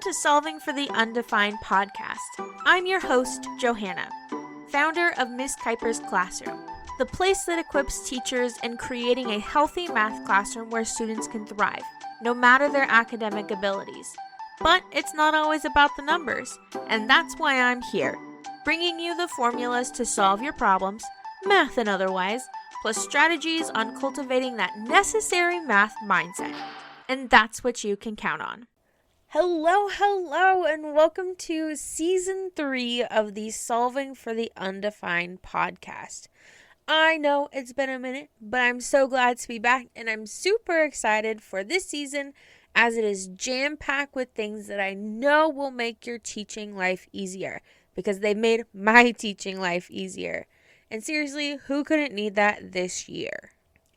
to Solving for the Undefined podcast. I'm your host, Johanna, founder of Miss Kuiper's Classroom, the place that equips teachers in creating a healthy math classroom where students can thrive, no matter their academic abilities. But it's not always about the numbers, and that's why I'm here, bringing you the formulas to solve your problems, math and otherwise, plus strategies on cultivating that necessary math mindset. And that's what you can count on. Hello, and welcome to Season 3 of the Solving for the Undefined podcast. I know it's been a minute, but I'm so glad to be back, and I'm super excited for this season as it is jam-packed with things that I know will make your teaching life easier, because they've made my teaching life easier. And seriously, who couldn't need that this year?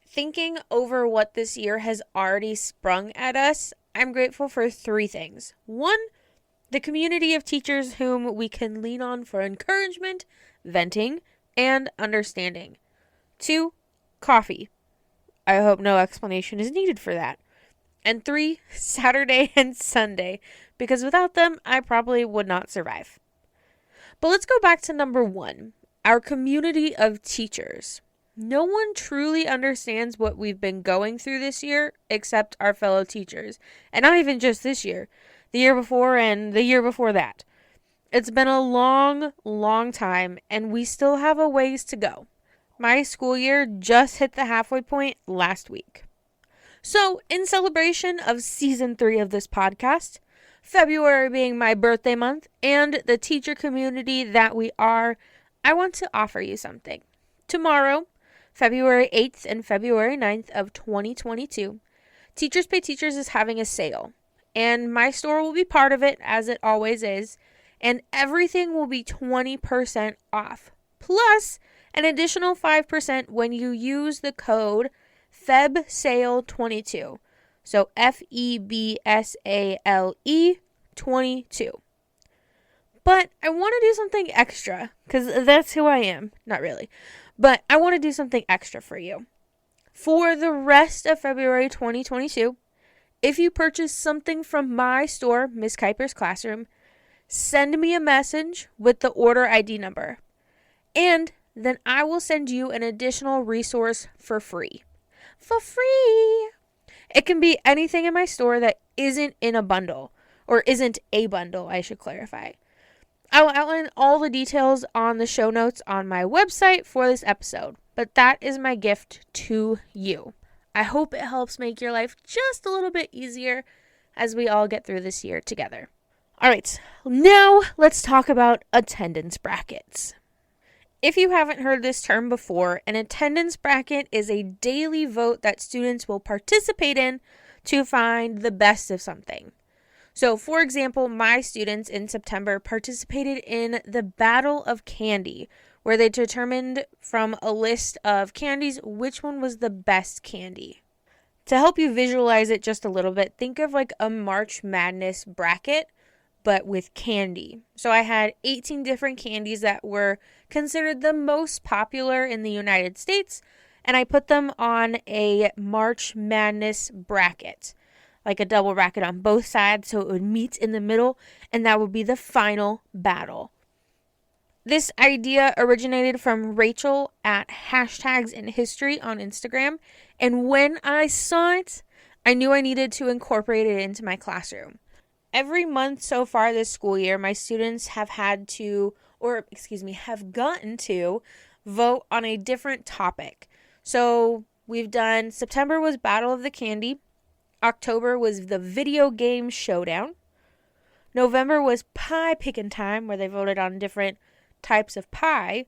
Thinking over what this year has already sprung at us, I'm grateful for 3 things. 1, the community of teachers whom we can lean on for encouragement, venting, and understanding. 2, coffee. I hope no explanation is needed for that. And 3, Saturday and Sunday, because without them, I probably would not survive. But let's go back to number 1, our community of teachers. No one truly understands what we've been going through this year except our fellow teachers. And not even just this year, the year before and the year before that. It's been a long time, and we still have a ways to go. My school year just hit the halfway point last week. So, in celebration of Season 3 of this podcast, February being my birthday month, and the teacher community that we are, I want to offer you something. Tomorrow, February 8th and February 9th of 2022, Teachers Pay Teachers is having a sale, and my store will be part of it, as it always is, and everything will be 20% off, plus an additional 5% when you use the code FEBSALE22, so FEBSALE 22. But I want to do something extra, because that's who I am. Not really. But I want to do something extra for you. For the rest of February 2022, if you purchase something from my store, Miss Kuiper's Classroom, send me a message with the order ID number. And then I will send you an additional resource for free. For free! It can be anything in my store that isn't in a bundle. Or isn't a bundle, I should clarify. I will outline all the details on the show notes on my website for this episode, but that is my gift to you. I hope it helps make your life just a little bit easier as we all get through this year together. All right, now let's talk about attendance brackets. If you haven't heard this term before, an attendance bracket is a daily vote that students will participate in to find the best of something. So, for example, my students in September participated in the Battle of Candy, where they determined from a list of candies which one was the best candy. To help you visualize it just a little bit, think of like a March Madness bracket, but with candy. So I had 18 different candies that were considered the most popular in the United States, and I put them on a March Madness bracket. Like a double bracket on both sides, so it would meet in the middle, and that would be the final battle. This idea originated from Rachel at Hashtags in History on Instagram, and when I saw it, I knew I needed to incorporate it into my classroom. Every month so far this school year, my students have gotten to vote on a different topic. So we've done, September was Battle of the Candy. October was the Video Game Showdown. November was Pie Pickin' Time, where they voted on different types of pie.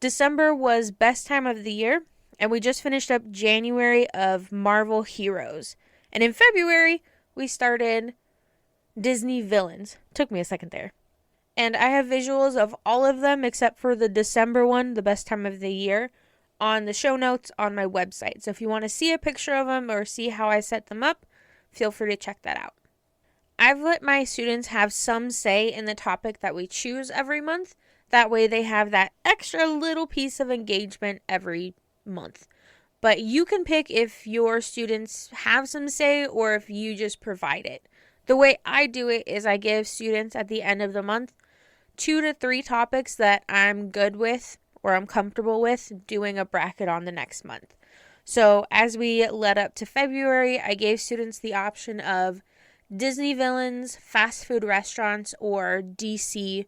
December was Best Time of the Year. And we just finished up January of Marvel Heroes. And in February, we started Disney Villains. Took me a second there. And I have visuals of all of them except for the December one, the Best Time of the Year, on the show notes on my website. So if you want to see a picture of them or see how I set them up, feel free to check that out. I've let my students have some say in the topic that we choose every month. That way they have that extra little piece of engagement every month. But you can pick if your students have some say or if you just provide it. The way I do it is I give students at the end of the month 2 to 3 topics that I'm good with or I'm comfortable with doing a bracket on the next month. So as we led up to February, I gave students the option of Disney villains, fast food restaurants, or DC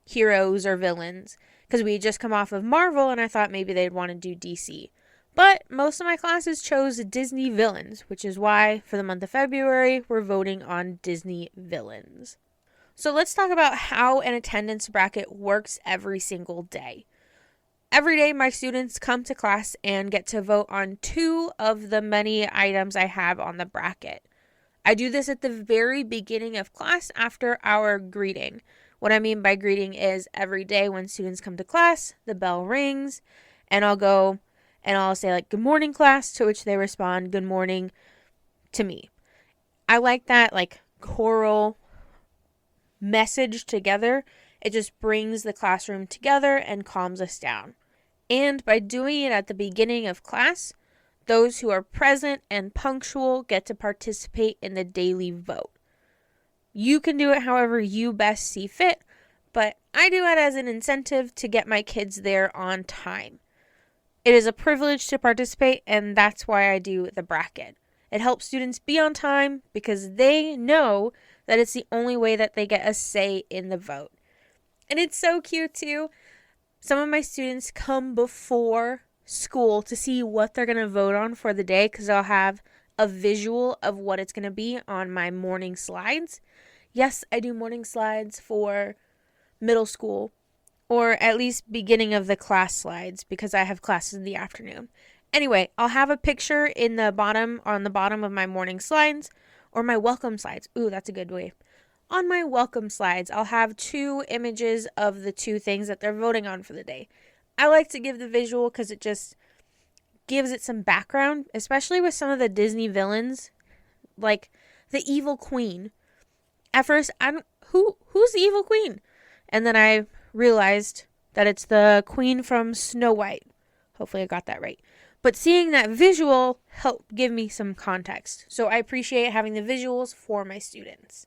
heroes or villains, because we had just come off of Marvel and I thought maybe they'd want to do DC. But most of my classes chose Disney villains, which is why for the month of February, we're voting on Disney villains. So let's talk about how an attendance bracket works every single day. Every day, my students come to class and get to vote on 2 of the many items I have on the bracket. I do this at the very beginning of class after our greeting. What I mean by greeting is every day when students come to class, the bell rings, and I'll go and I'll say like, "Good morning, class," to which they respond, "Good morning," to me. I like that like choral message together. It just brings the classroom together and calms us down. And by doing it at the beginning of class, those who are present and punctual get to participate in the daily vote. You can do it however you best see fit, but I do it as an incentive to get my kids there on time. It is a privilege to participate, and that's why I do the bracket. It helps students be on time because they know that it's the only way that they get a say in the vote. And it's so cute too. Some of my students come before school to see what they're going to vote on for the day because I'll have a visual of what it's going to be on my morning slides. Yes, I do morning slides for middle school, or at least beginning of the class slides because I have classes in the afternoon. Anyway, I'll have a picture on the bottom of my morning slides or my welcome slides. Ooh, that's a good way. On my welcome slides, I'll have 2 images of the 2 things that they're voting on for the day. I like to give the visual because it just gives it some background, especially with some of the Disney villains, like the evil queen. At first, who's the evil queen? And then I realized that it's the queen from Snow White. Hopefully I got that right. But seeing that visual helped give me some context. So I appreciate having the visuals for my students.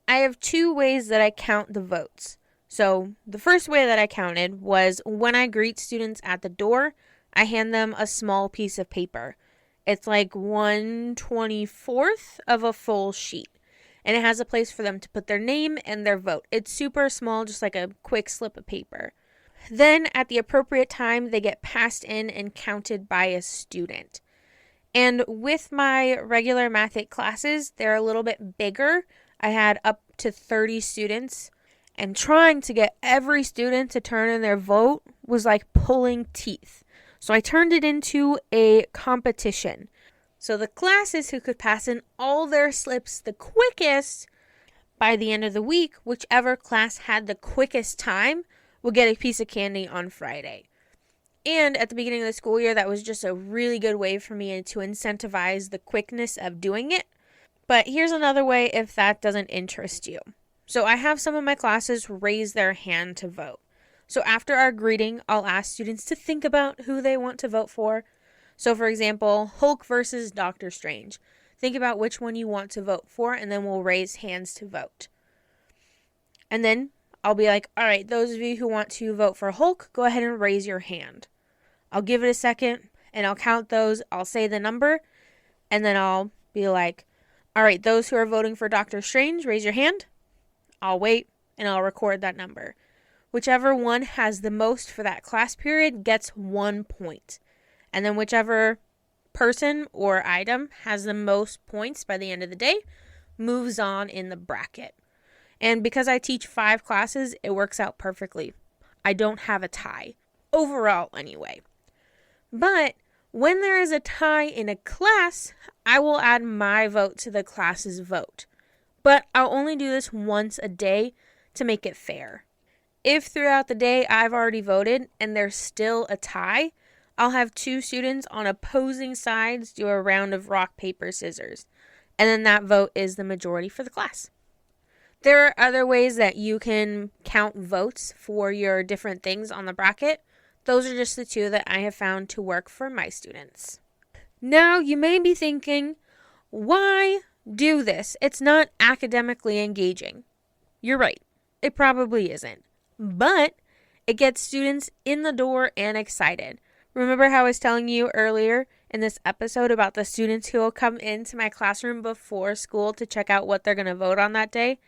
I have 2 ways that I count the votes. So the first way that I counted was when I greet students at the door, I hand them a small piece of paper. It's like 1/24 of a full sheet. And it has a place for them to put their name and their vote. It's super small, just like a quick slip of paper. Then at the appropriate time, they get passed in and counted by a student. And with my regular Math 8 classes, they're a little bit bigger. I had up to 30 students, and trying to get every student to turn in their vote was like pulling teeth. So I turned it into a competition. So the classes who could pass in all their slips the quickest by the end of the week, whichever class had the quickest time, will get a piece of candy on Friday. And at the beginning of the school year, that was just a really good way for me to incentivize the quickness of doing it. But here's another way if that doesn't interest you. So I have some of my classes raise their hand to vote. So after our greeting, I'll ask students to think about who they want to vote for. So for example, Hulk versus Doctor Strange. Think about which one you want to vote for, and then we'll raise hands to vote. And then I'll be like, all right, those of you who want to vote for Hulk, go ahead and raise your hand. I'll give it a second, and I'll count those. I'll say the number, and then I'll be like, all right, those who are voting for Doctor Strange, raise your hand. I'll wait, and I'll record that number. Whichever one has the most for that class period gets 1 point. And then whichever person or item has the most points by the end of the day moves on in the bracket. And because I teach 5 classes, it works out perfectly. I don't have a tie. Overall, anyway. But when there is a tie in a class, I will add my vote to the class's vote. But I'll only do this once a day to make it fair. If throughout the day I've already voted and there's still a tie, I'll have 2 students on opposing sides do a round of rock, paper, scissors. And then that vote is the majority for the class. There are other ways that you can count votes for your different things on the bracket. Those are just the 2 that I have found to work for my students. Now, you may be thinking, why do this. It's not academically engaging. You're right. It probably isn't. But it gets students in the door and excited. Remember how I was telling you earlier in this episode about the students who will come into my classroom before school to check out what they're going to vote on that day?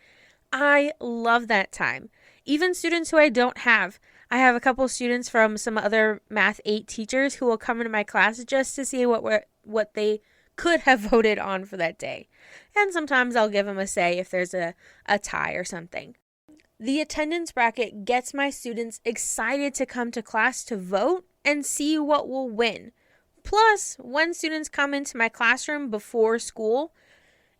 I love that time. Even students who I don't have. I have a couple students from some other Math 8 teachers who will come into my class just to see what they could have voted on for that day. And sometimes I'll give them a say if there's a tie or something. The attendance bracket gets my students excited to come to class to vote and see what will win. Plus, when students come into my classroom before school,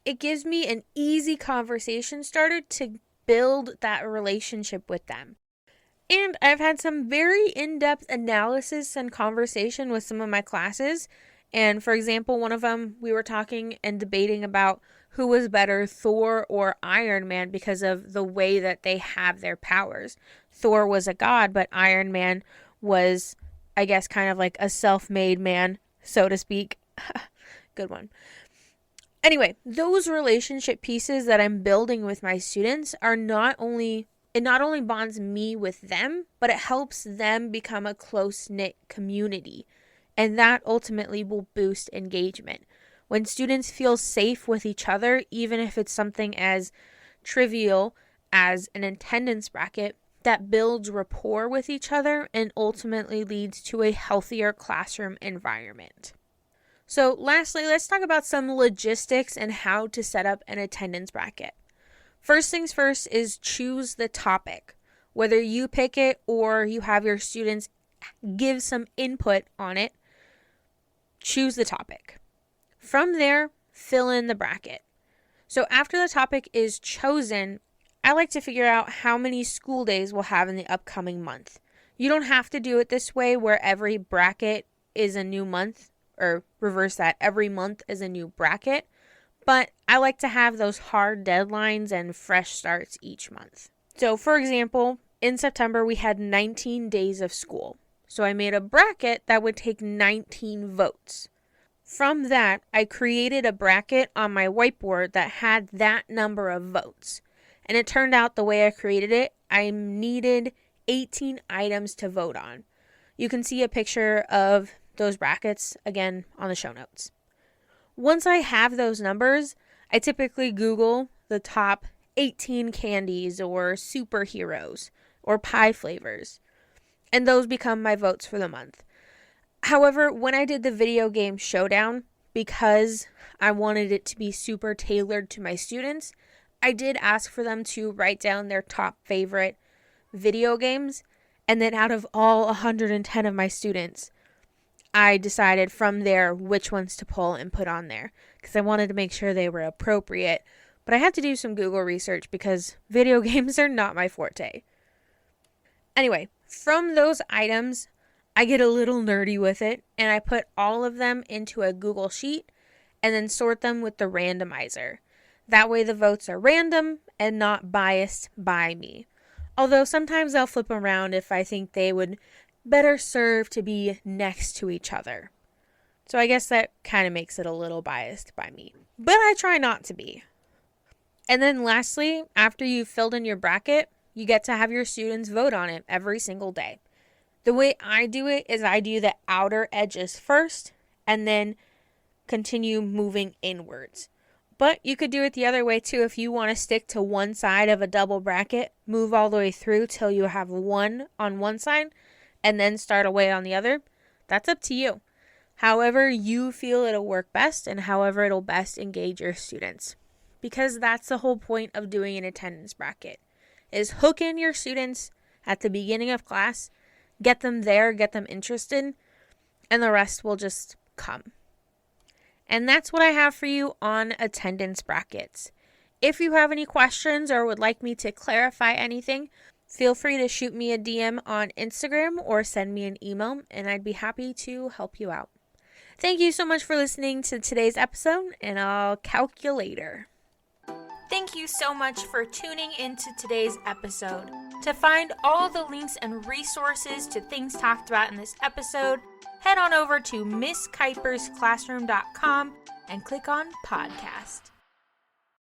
it gives me an easy conversation starter to build that relationship with them. And I've had some very in-depth analysis and conversation with some of my classes. And for example, one of them, we were talking and debating about who was better, Thor or Iron Man, because of the way that they have their powers. Thor was a god, but Iron Man was, I guess, kind of like a self-made man, so to speak. Good one. Anyway, those relationship pieces that I'm building with my students are not only bonds me with them, but it helps them become a close-knit community. And that ultimately will boost engagement. When students feel safe with each other, even if it's something as trivial as an attendance bracket, that builds rapport with each other and ultimately leads to a healthier classroom environment. So lastly, let's talk about some logistics and how to set up an attendance bracket. First things first is choose the topic. Whether you pick it or you have your students give some input on it, choose the topic. From there, fill in the bracket. So after the topic is chosen, I like to figure out how many school days we'll have in the upcoming month. You don't have to do it this way where every bracket is a new month, or reverse that, every month is a new bracket. But I like to have those hard deadlines and fresh starts each month. So for example, in September we had 19 days of school. So I made a bracket that would take 19 votes. From that, I created a bracket on my whiteboard that had that number of votes. And it turned out the way I created it, I needed 18 items to vote on. You can see a picture of those brackets again on the show notes. Once I have those numbers, I typically Google the top 18 candies or superheroes or pie flavors, and those become my votes for the month. However, when I did the video game showdown, because I wanted it to be super tailored to my students, I did ask for them to write down their top favorite video games, and then out of all 110 of my students, I decided from there which ones to pull and put on there, because I wanted to make sure they were appropriate. But I had to do some Google research because video games are not my forte. Anyway, from those items, I get a little nerdy with it, and I put all of them into a Google Sheet and then sort them with the randomizer. That way the votes are random and not biased by me. Although sometimes I'll flip them around if I think they would better serve to be next to each other. So I guess that kind of makes it a little biased by me. But I try not to be. And then lastly, after you've filled in your bracket, you get to have your students vote on it every single day. The way I do it is I do the outer edges first and then continue moving inwards. But you could do it the other way too. If you want to stick to one side of a double bracket, move all the way through till you have one on one side and then start away on the other. That's up to you. However you feel it'll work best and however it'll best engage your students. Because that's the whole point of doing an attendance bracket, is hook in your students at the beginning of class, get them there, get them interested, and the rest will just come. And that's what I have for you on attendance brackets. If you have any questions or would like me to clarify anything, feel free to shoot me a DM on Instagram or send me an email, and I'd be happy to help you out. Thank you so much for listening to today's episode, and I'll catch you later. Thank you so much for tuning into today's episode. To find all the links and resources to things talked about in this episode, head on over to MissKuipersClassroom.com and click on podcast.